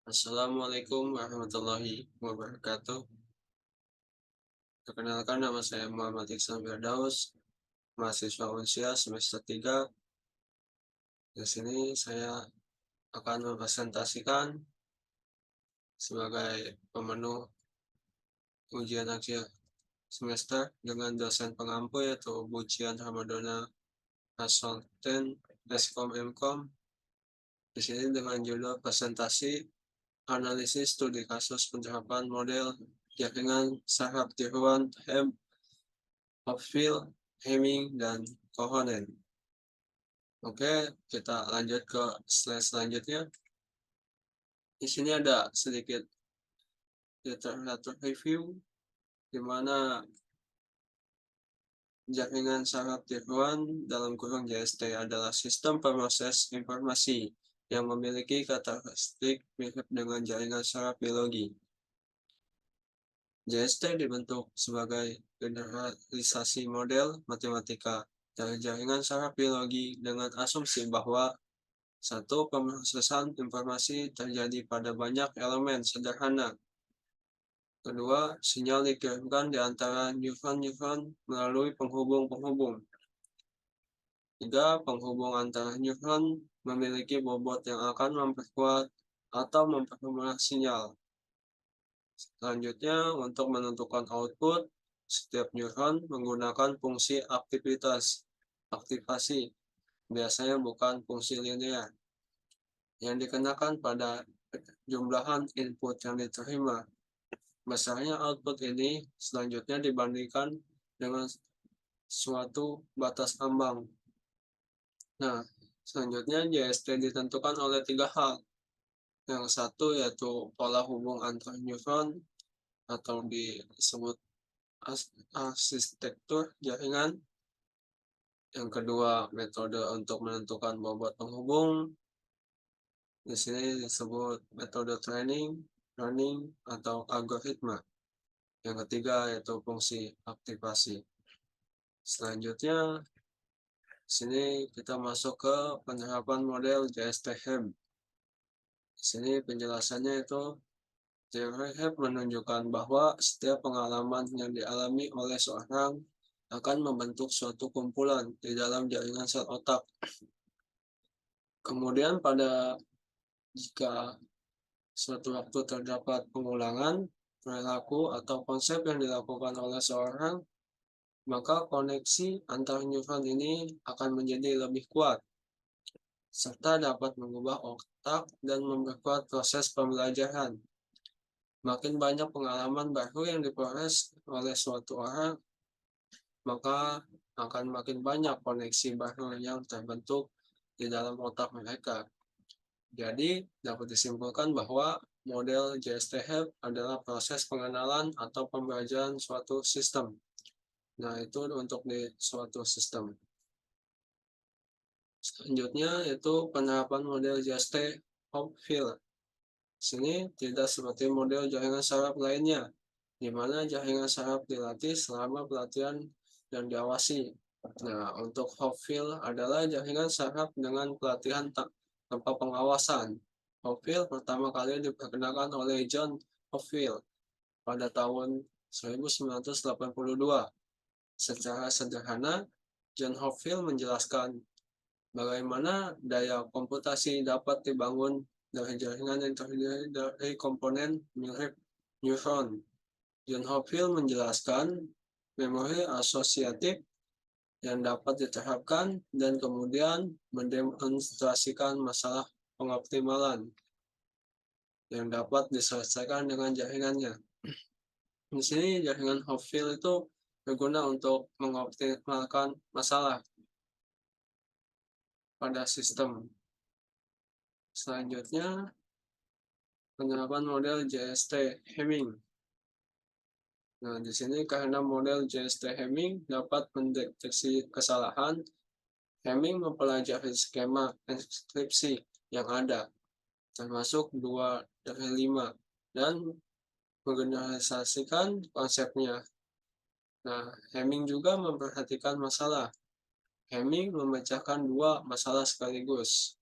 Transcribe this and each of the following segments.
Assalamualaikum warahmatullahi wabarakatuh. Perkenalkan nama saya Muhammad Iksan Firdaus, mahasiswa Unsia semester 3. Di sini saya akan mempresentasikan sebagai pemenuh ujian akhir semester dengan dosen pengampu yaitu Bu Cian Ramadona Konsultan Eskom Mkom. Di sini dengan judul presentasi analisis studi kasus penerapan model jaringan saraf tiruan Hopfield, Hemming, dan Kohonen. Oke, kita lanjut ke slide selanjutnya. Di sini ada sedikit literatur review, di mana jaringan saraf tiruan dalam kurung JST adalah sistem proses informasi yang memiliki karakteristik mirip dengan jaringan saraf biologi. JST dibentuk sebagai generalisasi model matematika dari jaringan saraf biologi dengan asumsi bahwa satu, pemrosesan informasi terjadi pada banyak elemen sederhana. Kedua, sinyal dikirimkan di antara neuron-neuron melalui penghubung-penghubung. Tiga, penghubung antara neuron memiliki bobot yang akan memperkuat atau memperlemah sinyal. Selanjutnya, untuk menentukan output, setiap neuron menggunakan fungsi aktivasi, biasanya bukan fungsi linear, yang dikenakan pada jumlahan input yang diterima. Besarnya output ini selanjutnya dibandingkan dengan suatu batas ambang. Nah, selanjutnya JST ditentukan oleh 3 hal. Yang satu yaitu pola hubung antar neuron atau disebut arsitektur jaringan. Yang kedua, metode untuk menentukan bobot penghubung. Di sini disebut metode training, learning, atau algoritma. Yang ketiga yaitu fungsi aktivasi. Selanjutnya, sini kita masuk ke penerapan model JST-HEM. Di sini penjelasannya itu, teori HEM menunjukkan bahwa setiap pengalaman yang dialami oleh seorang akan membentuk suatu kumpulan di dalam jaringan sel otak. Kemudian jika suatu waktu terdapat pengulangan perilaku atau konsep yang dilakukan oleh seorang, maka koneksi antar neuron ini akan menjadi lebih kuat, serta dapat mengubah otak dan memperkuat proses pembelajaran. Makin banyak pengalaman baru yang diproses oleh suatu orang, maka akan makin banyak koneksi baru yang terbentuk di dalam otak mereka. Jadi, dapat disimpulkan bahwa model JST-HEM adalah proses pengenalan atau pembelajaran suatu sistem. Nah, itu untuk di suatu sistem. Selanjutnya, yaitu penerapan model JST Hopfield. Sini tidak seperti model jaringan saraf lainnya, di mana jaringan saraf dilatih selama pelatihan dan diawasi. Nah, untuk Hopfield adalah jaringan saraf dengan pelatihan tanpa pengawasan. Hopfield pertama kali diperkenalkan oleh John Hopfield pada tahun 1982. Secara sederhana, John Hopfield menjelaskan bagaimana daya komputasi dapat dibangun dari jaringan yang terdiri dari komponen mirip neuron. John Hopfield menjelaskan memori asosiatif yang dapat diterapkan dan kemudian mendemonstrasikan masalah pengoptimalan yang dapat diselesaikan dengan jaringannya. Di sini jaringan Hopfield itu berguna untuk mengoptimalkan masalah pada sistem. Selanjutnya, penerapan model JST Hemming. Nah, di sini karena model JST Hemming dapat mendeteksi kesalahan, Hemming mempelajari skema enskripsi yang ada, termasuk 2 dari 5, dan menggeneralisasikan konsepnya. Nah, Hemming juga memperhatikan masalah. Hemming memecahkan 2 masalah sekaligus,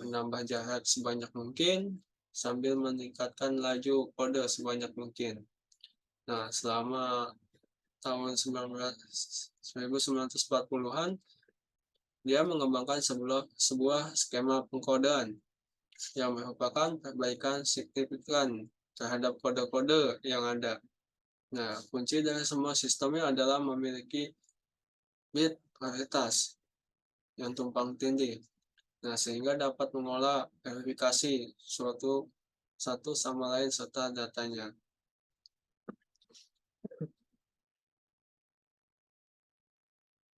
menambah jarak sebanyak mungkin sambil meningkatkan laju kode sebanyak mungkin. Nah, selama tahun 1940-an, dia mengembangkan sebuah skema pengkodean yang merupakan perbaikan signifikan terhadap kode-kode yang ada. Nah, kunci dari semua sistemnya adalah memiliki bit paritas yang tumpang tindih. Nah, sehingga dapat mengolah verifikasi suatu satu sama lain serta datanya.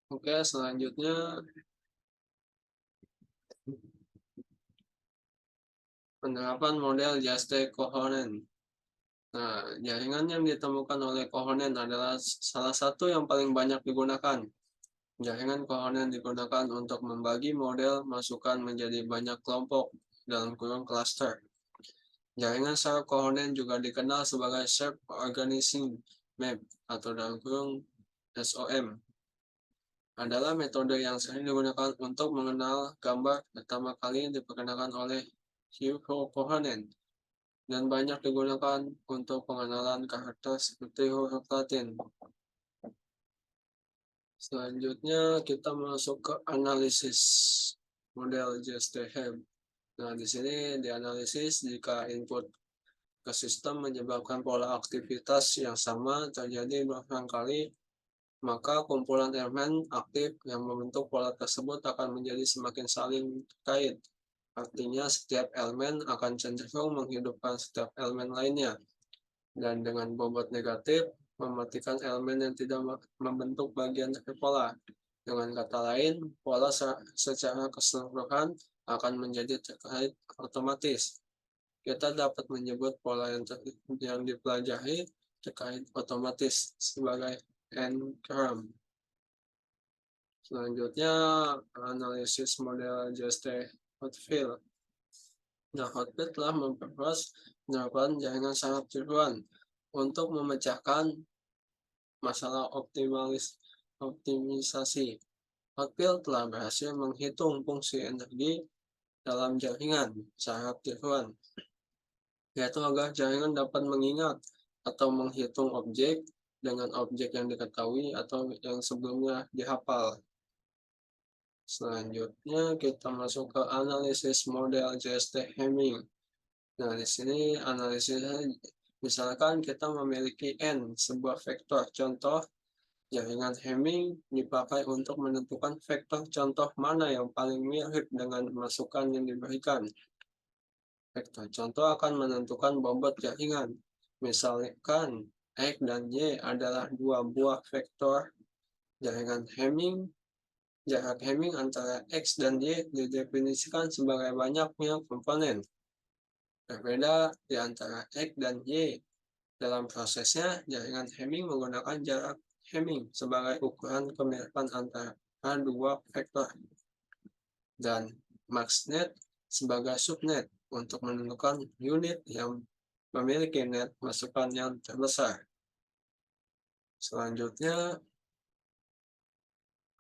Oke, selanjutnya penerapan model Juste Cohonen. Nah, jaringan yang ditemukan oleh Cohonen adalah salah satu yang paling banyak digunakan. Jaringan Cohonen digunakan untuk membagi model masukan menjadi banyak kelompok dalam kurung cluster. Jaringan secara Cohonen juga dikenal sebagai Shape Organizing Map atau dalam kurung SOM. Adalah metode yang sering digunakan untuk mengenal gambar pertama kali diperkenalkan oleh Hugo Cohonen dan banyak digunakan untuk pengenalan karakter seperti huruf Latin. Selanjutnya kita masuk ke analisis model Juste-Helm. Nah, di sini dianalisis jika input ke sistem menyebabkan pola aktivitas yang sama terjadi berulang kali, maka kumpulan elemen aktif yang membentuk pola tersebut akan menjadi semakin saling terkait. Artinya setiap elemen akan cenderung menghidupkan setiap elemen lainnya. Dan dengan bobot negatif, mematikan elemen yang tidak membentuk bagian dari pola. Dengan kata lain, pola secara keseluruhan akan menjadi terkait otomatis. Kita dapat menyebut pola yang dipelajari terkait otomatis sebagai n-gram. Selanjutnya, analisis model Juste-Hotfield. Nah, Hotfield telah memperluas penerapan jaringan sangat tiruan untuk memecahkan masalah optimisasi. Hotfield telah berhasil menghitung fungsi energi dalam jaringan sangat tiruan, yaitu agar jaringan dapat mengingat atau menghitung objek dengan objek yang diketahui atau yang sebelumnya dihafal. Selanjutnya kita masuk ke analisis model Juste-Hamming. Nah, di sini analisisnya misalkan kita memiliki n sebuah vektor contoh, jaringan Hamming dipakai untuk menentukan vektor contoh mana yang paling mirip dengan masukan yang diberikan. Vektor contoh akan menentukan bobot jaringan. Misalkan X dan Y adalah dua buah vektor jaringan Hamming. Jarak Hamming antara X dan Y didefinisikan sebagai banyaknya komponen berbeda di antara X dan Y. Dalam prosesnya, jaringan Hamming menggunakan jarak Hamming sebagai ukuran kemiripan antara dua vektor dan maxnet sebagai subnet untuk menentukan unit yang memiliki net masukan yang terbesar. Selanjutnya,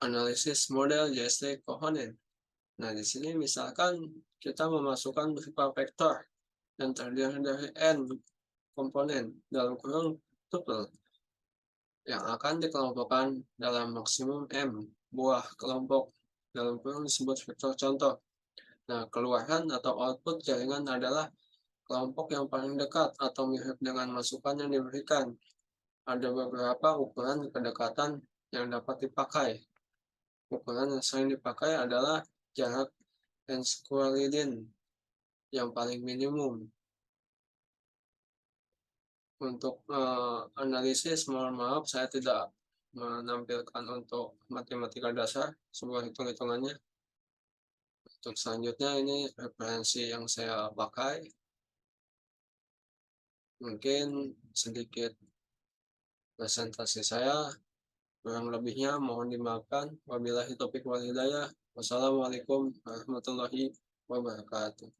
analisis model Juste-Cohonen. Nah, di sini misalkan kita memasukkan beberapa vektor yang terdiri dari n komponen dalam kurung tuple yang akan dikelompokkan dalam maksimum m buah kelompok dalam kurung disebut vektor contoh. Nah, keluaran atau output jaringan adalah kelompok yang paling dekat atau mirip dengan masukan yang diberikan. Ada beberapa ukuran kedekatan yang dapat dipakai. Ukuran yang sering dipakai adalah jarak n-squared yang paling minimum. Untuk analisis, mohon maaf saya tidak menampilkan untuk matematika dasar sebuah hitung-hitungannya. Untuk selanjutnya ini referensi yang saya pakai. Mungkin sedikit presentasi saya, kurang lebihnya mohon dimaafkan. Wabillahi taufiq wal hidayah. Wassalamualaikum warahmatullahi wabarakatuh.